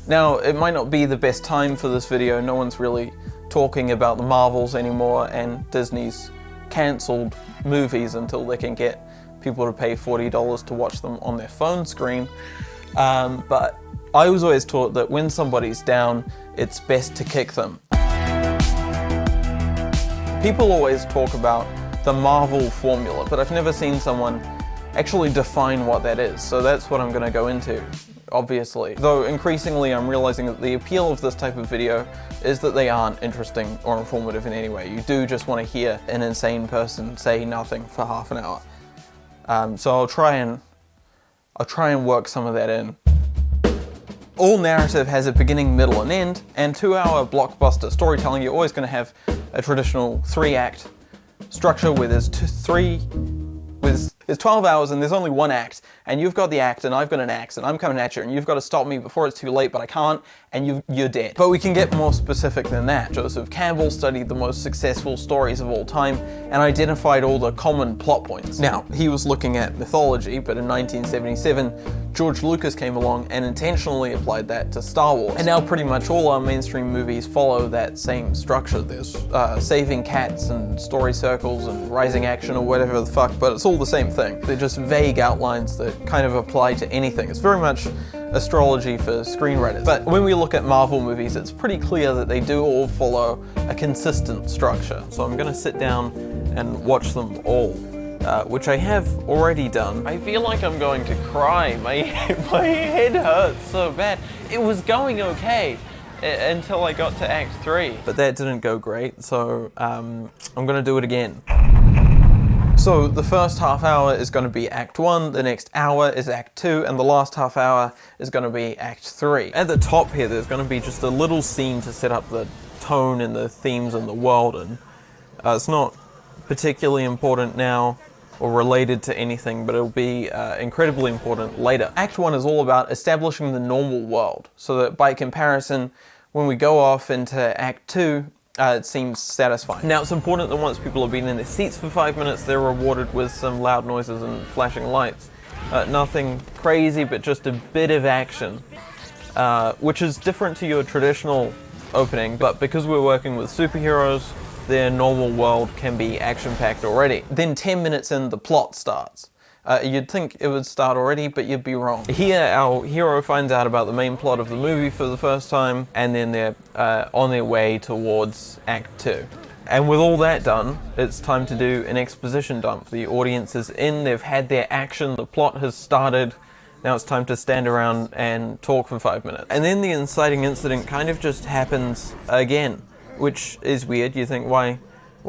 Now, it might not be the best time for this video, no one's really talking about the Marvels anymore, and Disney's cancelled movies until they can get people to pay $40 to watch them on their phone screen. But I was always taught that when somebody's down, it's best to kick them. People always talk about the Marvel formula, but I've never seen someone actually define what that is, so that's what I'm going to go into, obviously. Though increasingly I'm realizing that the appeal of this type of video is that they aren't interesting or informative in any way. You do just want to hear an insane person say nothing for half an hour. So I'll try and work some of that in. All narrative has a beginning, middle, and end, and 2-hour blockbuster storytelling, you're always going to have a traditional 3-act structure where there's 12 hours and there's only one act, and you've got the act and I've got an axe and I'm coming at you and you've got to stop me before it's too late, but I can't, and you're dead. But we can get more specific than that. Joseph Campbell studied the most successful stories of all time and identified all the common plot points. Now, he was looking at mythology, but in 1977, George Lucas came along and intentionally applied that to Star Wars. And now pretty much all our mainstream movies follow that same structure. There's saving cats and story circles and rising action or whatever the fuck, but it's all the same thing. They're just vague outlines that kind of apply to anything. It's very much astrology for screenwriters. But when we look at Marvel movies, it's pretty clear that they do all follow a consistent structure. So I'm gonna sit down and watch them all, which I have already done. I feel like I'm going to cry. My head hurts so bad. It was going okay until I got to Act 3. But that didn't go great, so I'm gonna do it again. So the first half hour is going to be Act 1, the next hour is Act 2, and the last half hour is going to be Act 3. At the top here, there's going to be just a little scene to set up the tone and the themes and the world, and it's not particularly important now or related to anything, but it'll be incredibly important later. Act 1 is all about establishing the normal world, so that by comparison, when we go off into Act 2, it seems satisfying. Now, it's important that once people have been in their seats for 5 minutes, they're rewarded with some loud noises and flashing lights. Nothing crazy, but just a bit of action, which is different to your traditional opening, but because we're working with superheroes, their normal world can be action-packed already. Then 10 minutes in, the plot starts. You'd think it would start already, but you'd be wrong. Here, our hero finds out about the main plot of the movie for the first time, and then they're on their way towards Act 2. And with all that done, it's time to do an exposition dump. The audience is in, they've had their action, the plot has started, now it's time to stand around and talk for 5 minutes. And then the inciting incident kind of just happens again, which is weird. You think, why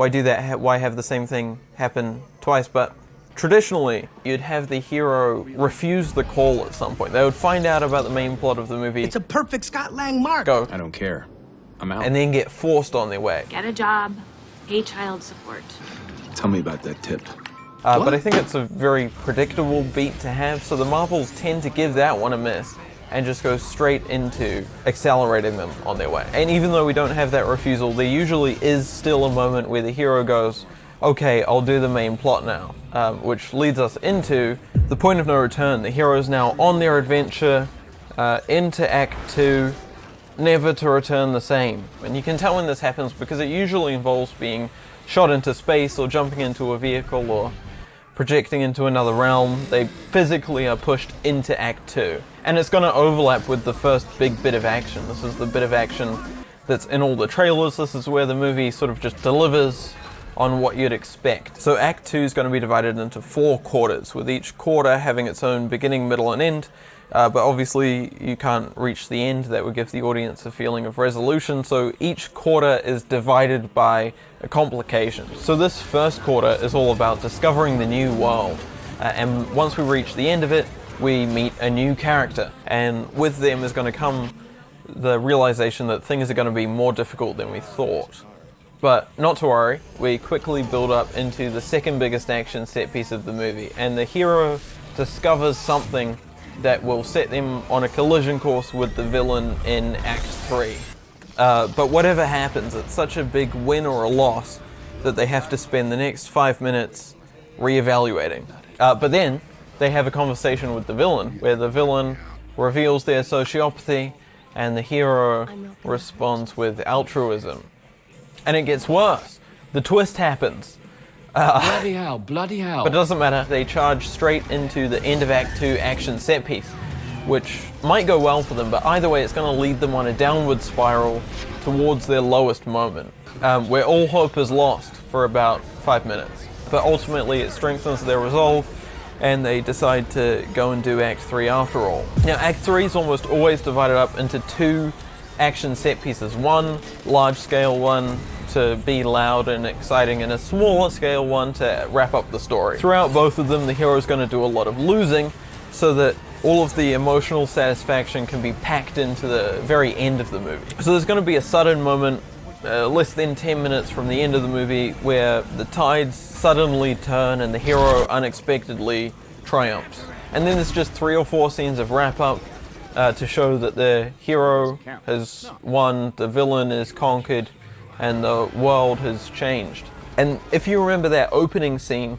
do that? Why have the same thing happen twice? But traditionally, you'd have the hero refuse the call at some point. They would find out about the main plot of the movie. It's a perfect Scott Lang mark. Go. I don't care. I'm out. And then get forced on their way. Get a job, pay child support. Tell me about that tip. But I think it's a very predictable beat to have, so the Marvels tend to give that one a miss and just go straight into accelerating them on their way. And even though we don't have that refusal, there usually is still a moment where the hero goes, okay, I'll do the main plot now, which leads us into the point of no return. The hero's now on their adventure, into Act 2, never to return the same. And you can tell when this happens because it usually involves being shot into space or jumping into a vehicle or projecting into another realm. They physically are pushed into Act 2. And it's going to overlap with the first big bit of action. This is the bit of action that's in all the trailers. This is where the movie sort of just delivers on what you'd expect. So Act 2 is going to be divided into 4 quarters, with each quarter having its own beginning, middle, and end. But obviously you can't reach the end. That would give the audience a feeling of resolution, so each quarter is divided by a complication. So this first quarter is all about discovering the new world, and once we reach the end of it, we meet a new character, and with them is going to come the realization that things are going to be more difficult than we thought. But not to worry, we quickly build up into the second biggest action set piece of the movie, and the hero discovers something that will set them on a collision course with the villain in Act 3. But whatever happens, it's such a big win or a loss that they have to spend the next 5 minutes re-evaluating. But then they have a conversation with the villain, where the villain reveals their sociopathy and the hero responds with altruism. And it gets worse. The twist happens. Bloody hell, bloody hell. But it doesn't matter, they charge straight into the end of Act 2 action set piece, which might go well for them, but either way it's going to lead them on a downward spiral towards their lowest moment, where all hope is lost for about 5 minutes. But ultimately it strengthens their resolve, and they decide to go and do Act 3 after all. Now Act 3 is almost always divided up into 2 action set pieces, one large scale one to be loud and exciting, and a smaller scale one to wrap up the story. Throughout both of them, the hero is going to do a lot of losing so that all of the emotional satisfaction can be packed into the very end of the movie. So there's going to be a sudden moment, less than 10 minutes from the end of the movie, where the tides suddenly turn and the hero unexpectedly triumphs. And then there's just 3 or 4 scenes of wrap up to show that the hero has won, the villain is conquered, and the world has changed. And if you remember that opening scene,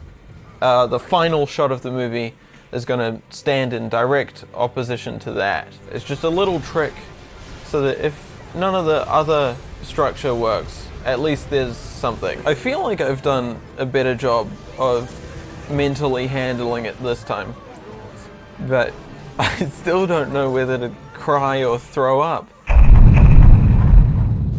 the final shot of the movie is going to stand in direct opposition to that. It's just a little trick so that if none of the other structure works, at least there's something. I feel like I've done a better job of mentally handling it this time, but I still don't know whether to cry or throw up.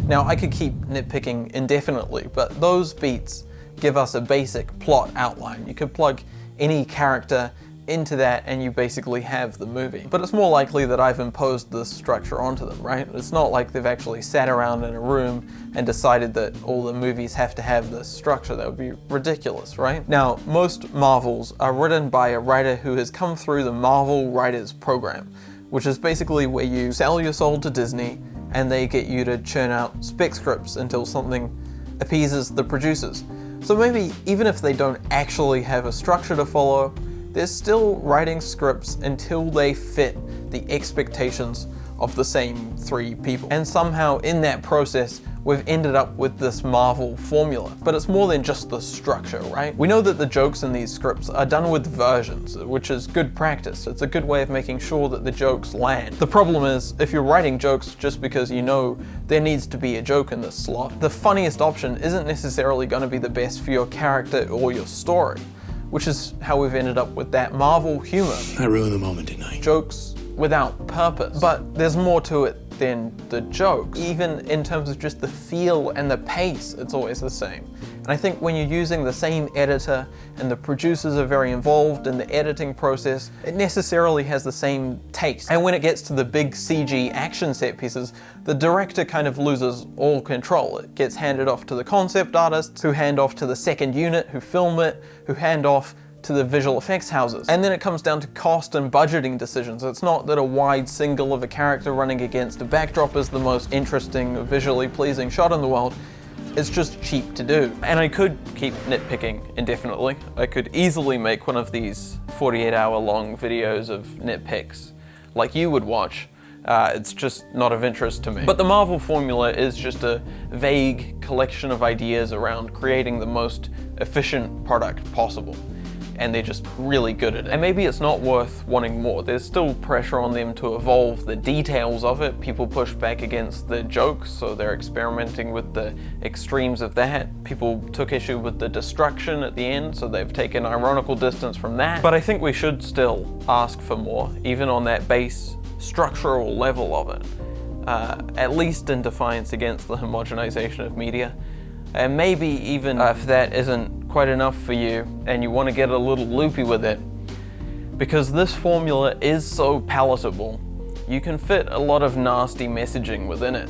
Now, I could keep nitpicking indefinitely, but those beats give us a basic plot outline. You could plug any character into that and you basically have the movie. But it's more likely that I've imposed this structure onto them, right? It's not like they've actually sat around in a room and decided that all the movies have to have this structure. That would be ridiculous, right? Now, most Marvels are written by a writer who has come through the Marvel Writers Program, which is basically where you sell your soul to Disney and they get you to churn out spec scripts until something appeases the producers. So maybe even if they don't actually have a structure to follow, they're still writing scripts until they fit the expectations of the same 3 people. And somehow in that process, we've ended up with this Marvel formula. But it's more than just the structure, right? We know that the jokes in these scripts are done with versions, which is good practice. It's a good way of making sure that the jokes land. The problem is, if you're writing jokes just because you know there needs to be a joke in this slot, the funniest option isn't necessarily going to be the best for your character or your story, which is how we've ended up with that Marvel humor. I ruined the moment, didn't I? Jokes without purpose. But there's more to it than the jokes. Even in terms of just the feel and the pace, it's always the same. And I think when you're using the same editor and the producers are very involved in the editing process, it necessarily has the same taste. And when it gets to the big CG action set pieces, the director kind of loses all control. It gets handed off to the concept artists, who hand off to the second unit, who film it, who hand off to the visual effects houses. And then it comes down to cost and budgeting decisions. It's not that a wide single of a character running against a backdrop is the most interesting, visually pleasing shot in the world. It's just cheap to do. And I could keep nitpicking indefinitely. I could easily make one of these 48-hour long videos of nitpicks like you would watch. It's just not of interest to me. But the Marvel formula is just a vague collection of ideas around creating the most efficient product possible. And they're just really good at it. And maybe it's not worth wanting more. There's still pressure on them to evolve the details of it. People push back against the jokes, so they're experimenting with the extremes of that. People took issue with the destruction at the end, so they've taken ironical distance from that. But I think we should still ask for more, even on that base structural level of it. At least in defiance against the homogenization of media. And maybe even if that isn't quite enough for you and you want to get a little loopy with it, because this formula is so palatable, you can fit a lot of nasty messaging within it.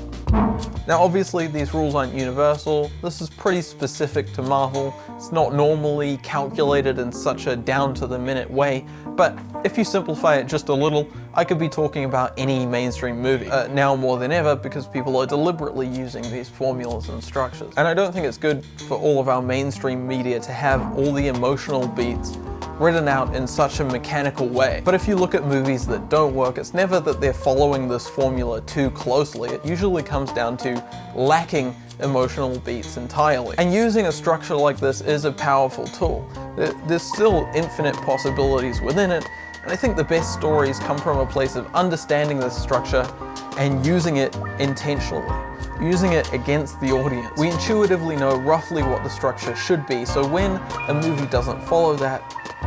Now obviously these rules aren't universal. This is pretty specific to Marvel. It's not normally calculated in such a down-to-the-minute way, but if you simplify it just a little, I could be talking about any mainstream movie, now more than ever, because people are deliberately using these formulas and structures. And I don't think it's good for all of our mainstream media to have all the emotional beats written out in such a mechanical way. But if you look at movies that don't work, it's never that they're following this formula too closely. It usually comes down to lacking emotional beats entirely. And using a structure like this is a powerful tool. There's still infinite possibilities within it, and I think the best stories come from a place of understanding this structure and using it intentionally, using it against the audience. We intuitively know roughly what the structure should be, so when a movie doesn't follow that,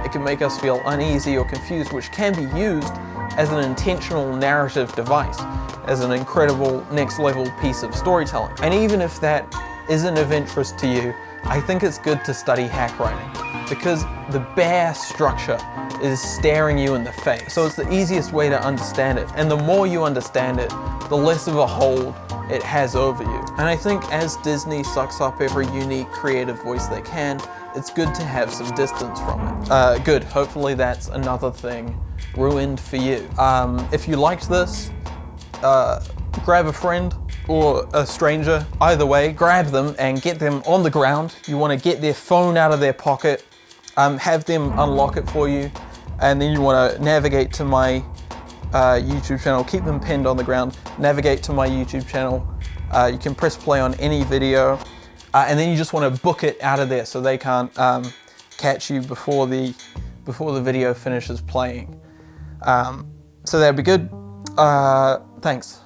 it can make us feel uneasy or confused, which can be used as an intentional narrative device, as an incredible next level piece of storytelling. And even if that isn't of interest to you, I think it's good to study hack writing, because the bare structure is staring you in the face. So it's the easiest way to understand it. And the more you understand it, the less of a hold it has over you. And I think as Disney sucks up every unique creative voice they can, it's good to have some distance from it. Good, hopefully that's another thing ruined for you. If you liked this, grab a friend or a stranger. Either way, grab them and get them on the ground. You want to get their phone out of their pocket, have them unlock it for you, and then you want to navigate to my YouTube channel. Keep them pinned on the ground. Navigate to my YouTube channel. You can press play on any video, and then you just want to book it out of there so they can't catch you before the video finishes playing. So that'd be good. Thanks.